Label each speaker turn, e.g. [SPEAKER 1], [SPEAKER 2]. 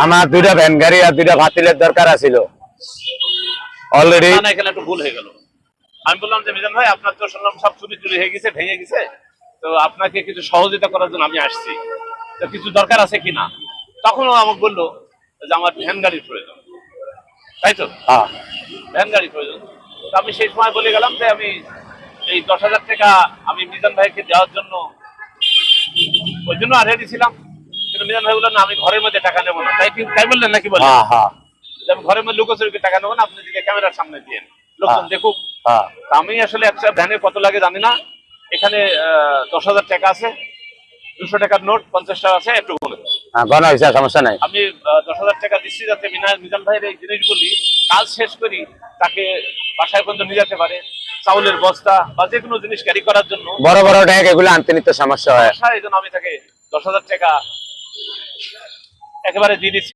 [SPEAKER 1] আমার 2টা ভ্যান গাড়ি আর 2টা ভাতিলের দরকার আছিল অলরেডি।
[SPEAKER 2] না এখানে একটু ভুল হয়ে গেল। আমি বললাম যে মিজান ভাই আপনার তো শুনলাম সব চুরি চুরি হয়ে গেছে, ভেঙে গেছে, তো আপনাকে কিছু সহযোগিতা করার জন্য আমি আসছি, তো কিছু দরকার আছে কিনা। তখন ও আমাকে বললো যে আমার ভ্যান গাড়ির প্রয়োজন, তাই তো
[SPEAKER 1] হ্যাঁ
[SPEAKER 2] ভ্যান গাড়ি প্রয়োজন। তো আমি সেই সময় বলে গেলাম যে আমি এই 10,000 টাকা আমি মিজান ভাইকে দেওয়ার জন্য ওই জন্য রেডি ছিলাম, কিন্তু মিজান ভাই বললেন না আমি ঘরের মধ্যে টাকা নেবো না। তাই বললেন নাকি? বলেন
[SPEAKER 1] হ্যাঁ হ্যাঁ
[SPEAKER 2] আমি ঘরের মধ্যে লুকোচুরিকে টাকা নেবো না, আপনি দিকে ক্যামেরার সামনে দিয়ে লোকজন দেখুক।
[SPEAKER 1] হ্যাঁ
[SPEAKER 2] আমি আসলে একটা ভ্যানে কত লাগে জানি না, এখানে 10,000 টাকা আছে, 200 টাকার নোট, 50 টাকা আছে, একটু বলে দেবো।
[SPEAKER 1] হ্যাঁ গণ হয়েছে, সমস্যা নাই।
[SPEAKER 2] আমি 10,000 টাকা দিচ্ছি যাতে মিজান ভাইয়ের এই জিনিসগুলি কাজ শেষ করি তাকে বাসায় পর্যন্ত নিয়ে যেতে পারে, চাউলের বস্তা বা যে কোনো জিনিস ক্যারি করার জন্য।
[SPEAKER 1] বড় বড় ট্যাগ এগুলো আনতে নিতে সমস্যা হয়,
[SPEAKER 2] এই জন্য আমি তাকে 10,000 টাকা একেবারে দিয়ে দিচ্ছি।